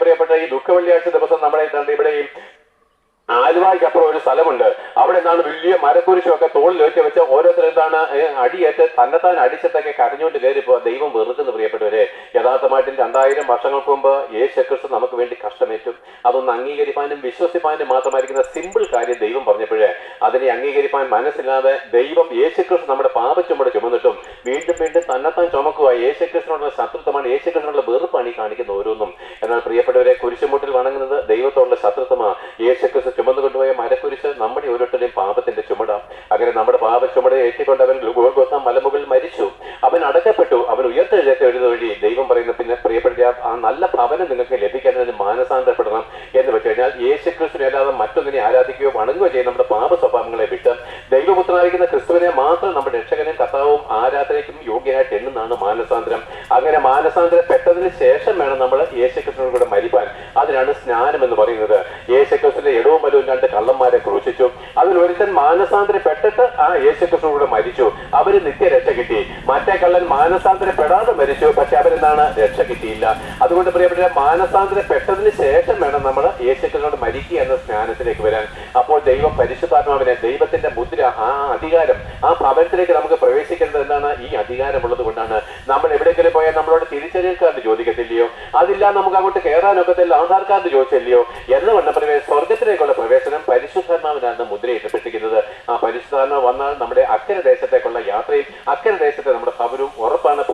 പ്രിയപ്പെട്ട ഈ ദുഃഖവെള്ളിയാഴ്ച ദിവസം നമ്മളെ ഇവിടെയും ആലുവായ്ക്കപ്പുറം ഒരു സ്ഥലമുണ്ട്. അവിടെ എന്താണ് വലിയ മരക്കുരിശൊക്കെ തോളിലേറ്റ് വെച്ച് ഓരോരുത്തർ എന്താണ് അടിയേറ്റ് തന്നെത്താൻ അടിച്ചിട്ടൊക്കെ കരഞ്ഞുകൊണ്ട് കയറിപ്പോ ദൈവം വെറുക്കുന്നു. പ്രിയപ്പെട്ടവരെ, യഥാർത്ഥമായിട്ടും 2000 വർഷങ്ങൾക്ക് മുമ്പ് യേശുക്രിസ്തു നമുക്ക് വേണ്ടി കഷ്ടമേറ്റും. അതൊന്ന് അംഗീകരിപ്പാനും വിശ്വസിപ്പാനും മാത്രമായിരിക്കുന്ന സിമ്പിൾ കാര്യം ദൈവം പറഞ്ഞപ്പോഴേ അതിനെ അംഗീകരിപ്പാൻ മനസ്സില്ലാതെ ദൈവം യേശുക്രിസ്തു നമ്മുടെ പാപച്ചുമട് ചുമന്നിട്ടും വീണ്ടും വീണ്ടും തന്നെത്താൻ ചുമക്കുക. യേശുക്രിസ്തുവിനുള്ള ശത്രുത്വമാണ്, യേശുക്രിസ്തുവിനുള്ള വെറുപ്പാണ് ഈ കാണിക്കുന്ന ഓരോന്നും. എന്നാൽ പ്രിയപ്പെട്ടവരെ, കുരിശുമുട്ടിൽ വണങ്ങുന്നത് ദൈവത്തോടുള്ള ശത്രുത്വമാണ്. യേശുക്രിസ്തു ചുമന്നു കൊണ്ടുപോയ മരക്കുരിശ് നമ്മുടെ ഓരോരുത്തരുടെയും പാപത്തിന്റെ ചുമടാം. അങ്ങനെ നമ്മുടെ പാപ ചുമട് ഏറ്റിക്കൊണ്ട് അവൻ ഗോൽഗോഥാ മലമുകളിൽ മരിച്ചു. അവൻ അടക്കപ്പെട്ടു. അവൻ ഉയർത്തെഴുന്നേറ്റ് എഴുത വഴി ദൈവം പറയുന്ന പിന്നെ പ്രിയപ്പെട്ട ആ നല്ല ഭവനം നിങ്ങൾക്ക് ലഭിക്കുന്നതിന് മാനസാന്തരപ്പെടണം എന്ന് വെച്ച് കഴിഞ്ഞാൽ യേശുക്രിസ്തുവിനെ അല്ലാതെ മറ്റൊന്നിനെ ആരാധിക്കുകയോ വണങ്ങുകയോ ചെയ്യുന്ന നമ്മുടെ പാപ സ്വഭാവങ്ങളെ വിട്ട് ദൈവപുത്രനായിരിക്കുന്ന ക്രിസ്തുവിനെ മാത്രം നമ്മുടെ രക്ഷകനും കർത്താവും ആരാധനയ്ക്കും യോഗ്യനായിട്ട് എണ്ണുന്നതാണ് മാനസാന്തരം. അങ്ങനെ മാനസാന്തരപ്പെട്ടതിന് ശേഷം വേണം നമ്മൾ യേശുക്രിസ്തുവിനോട് കൂടെ മരിപ്പാൻ. അതിനാണ് സ്നാനം എന്ന് പറയുന്നത്. യേശുക്രിസ്തുവിന്റെ ഇടവും വലവും 2 കള്ളന്മാരെ ക്രൂശിച്ചു. അതിൽ ഒരുത്തൻ മാനസാന്തരപ്പെട്ടിട്ട് ആ യേശുക്രിസ്തുവിനോട് മരിച്ചു. അവന് നിത്യരക്ഷ കിട്ടി. മറ്റേ കള്ളൻ മാനസാന്തരപ്പെടാതെ മരിച്ചു. പക്ഷെ അവരെന്താണ് രക്ഷ കിട്ടിയില്ല. അതുകൊണ്ട് പ്രിയപ്പെട്ട മാനസാന്തരപ്പെട്ടതിന് ശേഷം വേണം നമ്മൾ യേശുക്രിസ്തുവിനോട് മരിക്കുക എന്ന സ്നാനത്തിലേക്ക് വരാൻ. അപ്പോൾ ദൈവം പരിശുദ്ധാത്മാവിനെ, ദൈവത്തിന്റെ മുദ്ര, ആ അധികാരം, ആ ഭവനത്തിലേക്ക് നമുക്ക് പ്രവേശിക്കുന്നത് എന്താണ്? ഈ അധികാരമുള്ളത് കൊണ്ടാണ്. നമ്മൾ എവിടെയെങ്കിലും പോയാൽ നമ്മളോട് തിരിച്ചറിയൽ കാർഡ് ചോദിക്കത്തില്ലയോ? അതില്ല നമുക്ക് അങ്ങോട്ട് കയറാനൊക്കത്തില്ല, ആധാർ കാർഡ് ചോദിച്ചില്ലയോ എന്ന് പറഞ്ഞ സ്വർഗത്തിലേക്കുള്ള പ്രവേശനം പരിശുദ്ധാത്മാവിനാണ് മുദ്രയിട്ടപ്പെട്ടിരിക്കുന്നത്. ആ പരിശുദ്ധാത്മാവ് വന്നാൽ നമ്മുടെ അക്കരെ ദേശത്തേക്കുള്ള യാത്രയിൽ, അക്കരെ ദേശത്തെ നമ്മുടെ ഭവനവും ഉറപ്പാണ്.